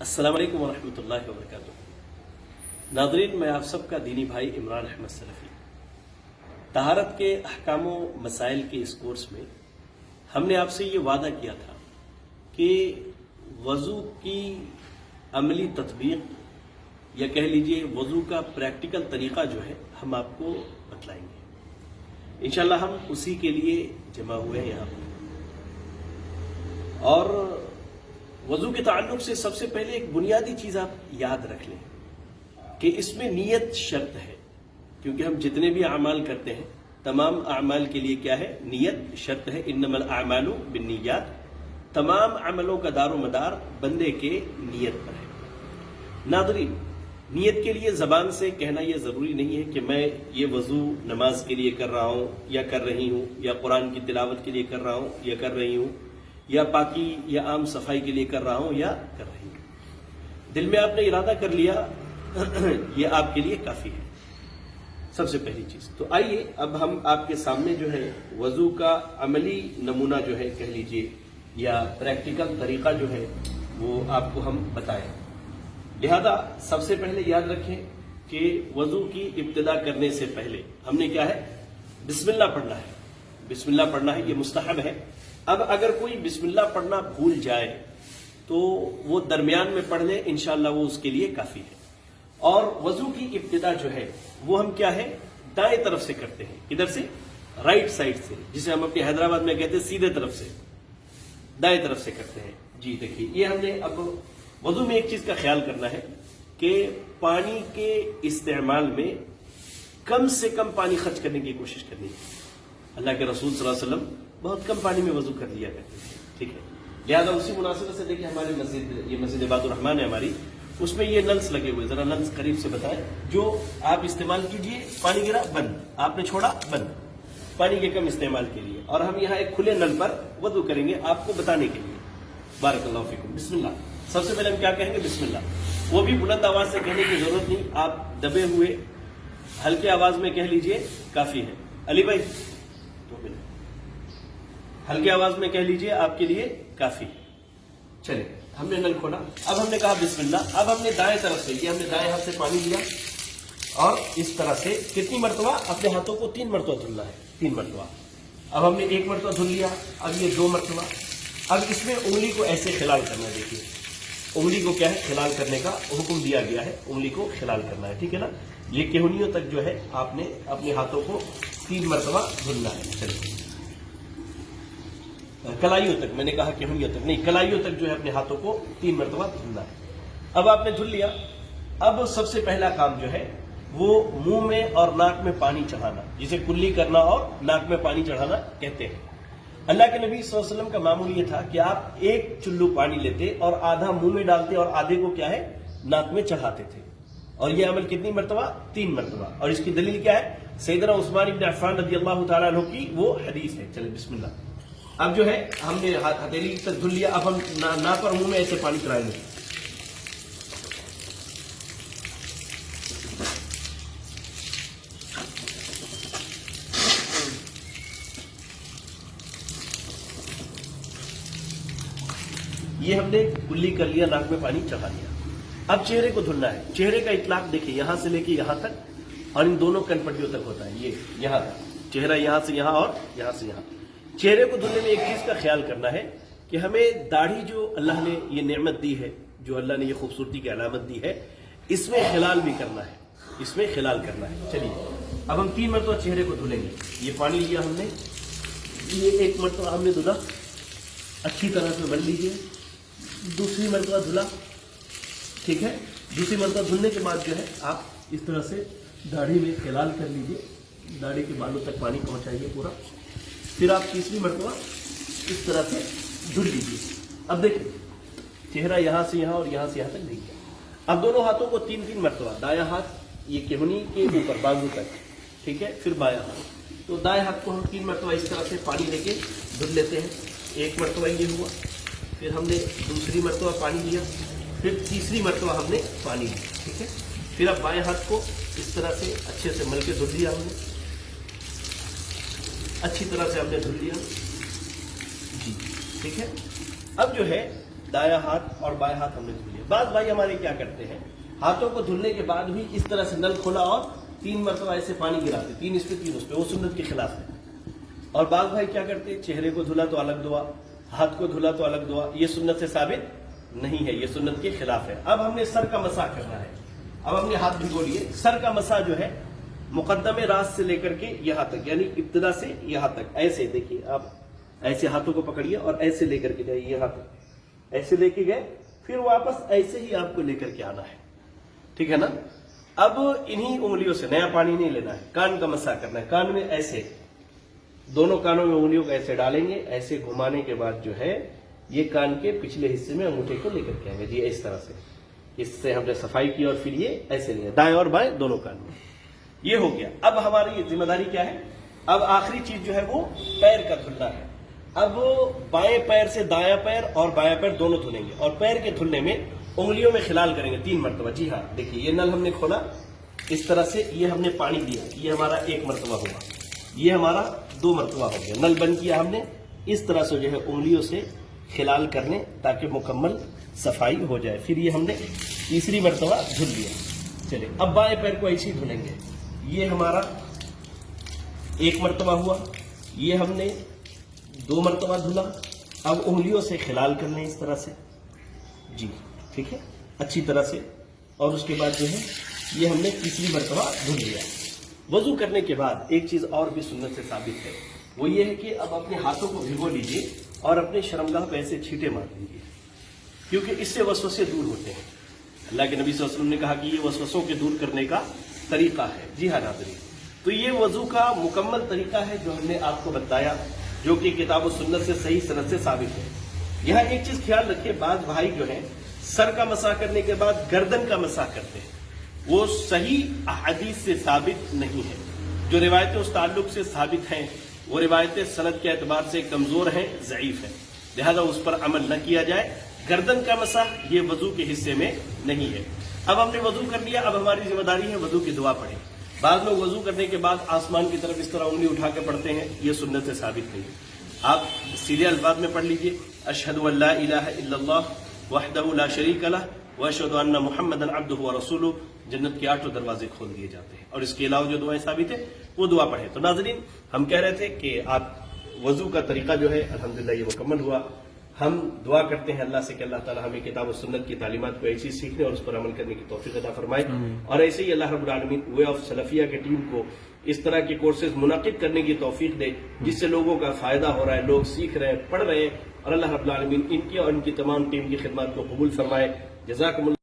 السلام علیکم ورحمۃ اللہ وبرکاتہ۔ ناظرین، میں آپ سب کا دینی بھائی عمران احمد سلفی۔ طہارت کے احکام و مسائل کے اس کورس میں ہم نے آپ سے یہ وعدہ کیا تھا کہ وضو کی عملی تطبیق یا کہہ لیجئے وضو کا پریکٹیکل طریقہ جو ہے ہم آپ کو بتلائیں گے۔ انشاءاللہ ہم اسی کے لیے جمع ہوئے ہیں یہاں پر۔ اور وضو کے تعلق سے سب سے پہلے ایک بنیادی چیز آپ یاد رکھ لیں کہ اس میں نیت شرط ہے، کیونکہ ہم جتنے بھی اعمال کرتے ہیں تمام اعمال کے لیے کیا ہے؟ نیت شرط ہے۔ انما الاعمال بالنیات، تمام عملوں کا دار و مدار بندے کے نیت پر ہے۔ ناظرین، نیت کے لیے زبان سے کہنا یہ ضروری نہیں ہے کہ میں یہ وضو نماز کے لیے کر رہا ہوں یا کر رہی ہوں، یا قرآن کی تلاوت کے لیے کر رہا ہوں یا کر رہی ہوں، یا پاکی یا عام صفائی کے لیے کر رہا ہوں یا کر رہی ہوں۔ دل میں آپ نے ارادہ کر لیا، یہ آپ کے لیے کافی ہے، سب سے پہلی چیز۔ تو آئیے اب ہم آپ کے سامنے جو ہے وضو کا عملی نمونہ جو ہے کہہ لیجئے یا پریکٹیکل طریقہ جو ہے وہ آپ کو ہم بتائیں۔ لہذا سب سے پہلے یاد رکھیں کہ وضو کی ابتدا کرنے سے پہلے ہم نے کیا ہے؟ بسم اللہ پڑھنا ہے۔ بسم اللہ پڑھنا ہے، یہ مستحب ہے۔ اب اگر کوئی بسم اللہ پڑھنا بھول جائے تو وہ درمیان میں پڑھ لے، انشاءاللہ وہ اس کے لیے کافی ہے۔ اور وضو کی ابتدا جو ہے وہ ہم کیا ہے؟ دائیں طرف سے کرتے ہیں۔ کدھر سے؟ رائٹ سائڈ سے، جسے ہم اپنے حیدرآباد میں کہتے ہیں سیدھے طرف سے، دائیں طرف سے کرتے ہیں۔ جی دیکھیے، یہ ہم نے اب وضو میں ایک چیز کا خیال کرنا ہے کہ پانی کے استعمال میں کم سے کم پانی خرچ کرنے کی کوشش کرنی ہے۔ اللہ کے رسول صلی اللہ علیہ وسلم بہت کم پانی میں وضو کر لیا کرتے تھے، ٹھیک ہے؟ لہٰذا اسی مناسبت سے دیکھیں ہماری مسجد، یہ مسجد عباد الرحمان ہے ہماری، اس میں یہ نلس لگے ہوئے، ذرا نلس قریب سے بتائیں، جو آپ استعمال کیجئے، پانی گرا بند، آپ نے چھوڑا بند، پانی کے کم استعمال کے لیے۔ اور ہم یہاں ایک کھلے نل پر وضو کریں گے آپ کو بتانے کے لیے۔ بارک اللہ فیکم۔ بسم اللہ، سب سے پہلے ہم کیا کہیں گے؟ بسم اللہ۔ وہ بھی بلند آواز سے کہنے کی ضرورت نہیں، آپ دبے ہوئے ہلکے آواز میں کہہ لیجئے، کافی ہے۔ علی بھائی ہلکے آواز میں کہہ لیجئے، آپ کے لیے کافی ہے۔ چلے، ہم نے نل کھولا، اب ہم نے کہا بسم اللہ۔ اب ہم نے دائیں طرف سے، یہ ہم نے دائیں ہاتھ سے پانی لیا اور اس طرح سے کتنی مرتبہ؟ اپنے ہاتھوں کو 3 مرتبہ دھلنا ہے، 3 مرتبہ۔ اب ہم نے 1 مرتبہ دھل لیا، اب یہ 2 مرتبہ۔ اب اس میں انگلی کو ایسے خلال کرنا ہے، دیکھیے انگلی کو کیا ہے؟ خلال کرنے کا حکم دیا گیا ہے، انگلی کو خلال کرنا ہے، ٹھیک ہے نا؟ یہ کہنیوں تک جو ہے آپ نے اپنے ہاتھوں کو 3 مرتبہ دھلنا ہے۔ چلیے، کلائیوں تک، میں نے کہا کہنیوں تک نہیں، کلائیوں تک جو ہے اپنے ہاتھوں کو 3 مرتبہ دھلنا ہے۔ اب آپ نے دھل لیا، اب سب سے پہلا کام جو ہے وہ منہ میں اور ناک میں پانی چڑھانا، جسے کلی کرنا اور ناک میں پانی چڑھانا کہتے ہیں۔ اللہ کے نبی صلی اللہ علیہ وسلم کا معمول یہ تھا کہ آپ 1 چلو پانی لیتے اور آدھا منہ میں ڈالتے اور آدھے کو کیا ہے؟ ناک میں چڑھاتے تھے۔ اور یہ عمل کتنی مرتبہ؟ 3 مرتبہ۔ اور اس کی دلیل کیا ہے؟ سیدنا عثمان بن عفان رضی اللہ تعالیٰ عنہ کی وہ حدیث ہے۔ چلے بسم اللہ۔ اب جو ہے ہم نے ہتھیلی تک دھل لیا، اب ہم ناک اور منہ میں ایسے پانی چڑھائیں گے۔ یہ ہم نے کلی کر لیا، ناک میں پانی چڑھا لیا۔ اب چہرے کو دھلنا ہے۔ چہرے کا اطلاق دیکھیں، یہاں سے لے کے یہاں تک اور ان دونوں کن پٹیوں تک ہوتا ہے، یہ یہاں تک، چہرہ یہاں سے یہاں اور یہاں سے یہاں۔ چہرے کو دھلنے میں ایک چیز کا خیال کرنا ہے کہ ہمیں داڑھی جو اللہ نے یہ نعمت دی ہے، جو اللہ نے یہ خوبصورتی کی علامت دی ہے، اس میں خلال بھی کرنا ہے، اس میں خلال کرنا ہے۔ چلیے، اب ہم 3 مرتبہ چہرے کو دھلیں گے۔ یہ پانی لیا ہم نے، یہ 1 مرتبہ ہم نے دھلا، اچھی طرح سے مل لیجیے۔ دوسری مرتبہ دھلا، ٹھیک ہے؟ دوسری مرتبہ دھلنے کے بعد جو ہے آپ اس طرح سے داڑھی میں خلال کر لیجیے، داڑھی کے بالوں تک پانی پہنچائیے پورا۔ پھر آپ تیسری مرتبہ اس طرح سے دھل لیجیے۔ اب دیکھیں، چہرہ یہاں سے یہاں اور یہاں سے یہاں تک نہیں گیا۔ اب دونوں ہاتھوں کو 3 مرتبہ، دایاں ہاتھ یہ کہنی کے اوپر بازو تک، ٹھیک ہے؟ پھر بایاں ہاتھ، تو دائیں ہاتھ کو ہم 3 مرتبہ اس طرح سے پانی لے کے دھل لیتے ہیں۔ 1 مرتبہ یہ ہوا، پھر ہم نے دوسری مرتبہ پانی لیا، پھر تیسری مرتبہ ہم نے پانی لیا، ٹھیک ہے؟ پھر اب بائیں ہاتھ کو اس طرح سے اچھے سے مل کے دھل لیا ہم نے، اچھی طرح سے ہم نے دھل لیا، جی ٹھیک ہے؟ اب جو ہے دایاں ہاتھ اور بائیں ہاتھ ہم نے دھل لیا. بعض بھائی ہمارے کیا کرتے ہیں, ہاتھوں کو دھلنے کے بعد بھی اس طرح سے نل کھولا اور 3 مرتبہ ایسے پانی گراتے, 3 اس پہ 3 اس پہ, وہ سنت کے خلاف ہے. اور بعض بھائی کیا کرتے ہیں, چہرے کو دھلا تو الگ دعا, ہاتھ کو دھلا تو الگ دعا. یہ سنت سے ثابت نہیں ہے, یہ سنت کے خلاف ہے. اب ہم نے سر کا مسح کرنا ہے. اب ہم نے ہاتھ بھگو لیے. سر کا مسح جو ہے مقدم راس سے لے کر کے یہاں تک, یعنی ابتدا سے یہاں تک, ایسے دیکھیے آپ, ایسے ہاتھوں کو پکڑیے اور ایسے لے کر کے جائیے یہاں تک, ایسے لے کے گئے, پھر واپس ایسے ہی آپ کو لے کر کے آنا ہے. ٹھیک ہے نا. اب انہی انگلیوں سے, نیا پانی نہیں لینا ہے, کان کا مسح کرنا ہے. کان میں ایسے دونوں کانوں میں انگلیوں کو ایسے ڈالیں گے, ایسے گھمانے کے بعد جو ہے یہ کان کے پچھلے حصے میں انگوٹھے کو لے کر کے آئیں گے. جی اس طرح سے, اس سے ہم نے صفائی کی, اور پھر یہ ایسے لیا دائیں اور بائیں دونوں کان میں. یہ ہو گیا. اب ہماری ذمہ داری کیا ہے, اب آخری چیز جو ہے وہ پیر کا دھلنا ہے. اب بائیں پیر سے دایاں پیر اور بایاں پیر دونوں دھلیں گے, اور پیر کے دھلنے میں انگلیوں میں خلال کریں گے 3 مرتبہ. جی ہاں, دیکھیے یہ نل ہم نے کھولا اس طرح سے, یہ ہم نے پانی دیا, یہ ہمارا 1 مرتبہ ہوگا, یہ ہمارا 2 مرتبہ ہو گیا. نل بند کیا ہم نے, اس طرح سے جو ہے انگلیوں سے خلال کرنے تاکہ مکمل صفائی ہو جائے. پھر یہ ہم نے تیسری مرتبہ دھل لیا. چلے اب بائیں پیر کو ایسے ہی دھلیں گے. یہ ہمارا 1 مرتبہ ہوا, یہ ہم نے 2 مرتبہ دھلا. اب انگلیوں سے خلال کر لیں اس طرح سے. جی ٹھیک ہے, اچھی طرح سے. اور اس کے بعد جو ہے یہ ہم نے تیسری مرتبہ دھل لیا. وضو کرنے کے بعد ایک چیز اور بھی سنت سے ثابت ہے, وہ یہ ہے کہ اب اپنے ہاتھوں کو بھگو لیجئے اور اپنے شرمگاہ پہ ایسے چھینٹے مار دیجیے, کیونکہ اس سے وسوسے دور ہوتے ہیں. اللہ کے نبی صلی اللہ علیہ وسلم نے کہا کہ یہ وسوسوں کے دور کرنے کا طریقہ ہے. جی ہاں ناظرین, تو یہ وضو کا مکمل طریقہ ہے جو ہم نے آپ کو بتایا, جو کہ کتاب و سنت سے صحیح سند سے ثابت ہے. یہاں ایک چیز خیال رکھیے, بعض بھائی جو ہیں سر کا مسح کرنے کے بعد گردن کا مسح کرتے ہیں, وہ صحیح احادیث سے ثابت نہیں ہے. جو روایتیں اس تعلق سے ثابت ہیں وہ روایتیں سند کے اعتبار سے کمزور ہیں, ضعیف ہیں, لہذا اس پر عمل نہ کیا جائے. گردن کا مسح یہ وضو کے حصے میں نہیں ہے. اب ہم نے وضو کر لیا, اب ہماری ذمہ داری ہے وضو کی دعا پڑھیں. بعض لوگ وضو کرنے کے بعد آسمان کی طرف اس طرح انگلی اٹھا کے پڑھتے ہیں, یہ سنت سے ثابت نہیں. آپ سیدھے الفاظ میں پڑھ لیجئے, اشہد ان لا الہ الا اللہ وحدہ لا شریک لہ واشہد ان محمدا عبدہ ورسولہ. جنت کے 8 دروازے کھول دیے جاتے ہیں. اور اس کے علاوہ جو دعائیں ثابت ہیں وہ دعا پڑھیں. تو ناظرین, ہم کہہ رہے تھے کہ آپ وضو کا طریقہ جو ہے الحمدللہ یہ مکمل ہوا. ہم دعا کرتے ہیں اللہ سے کہ اللہ تعالی ہمیں کتاب و سنت کی تعلیمات کو ایسی سیکھنے اور اس پر عمل کرنے کی توفیق عطا فرمائے. اور ایسے ہی اللہ رب العالمین وے آف سلفیہ کی ٹیم کو اس طرح کے کورسز منعقد کرنے کی توفیق دے جس سے لوگوں کا فائدہ ہو رہا ہے, لوگ سیکھ رہے ہیں, پڑھ رہے ہیں. اور اللہ رب العالمین ان کی اور ان کی تمام ٹیم کی خدمات کو قبول فرمائے. جزاکم اللہ.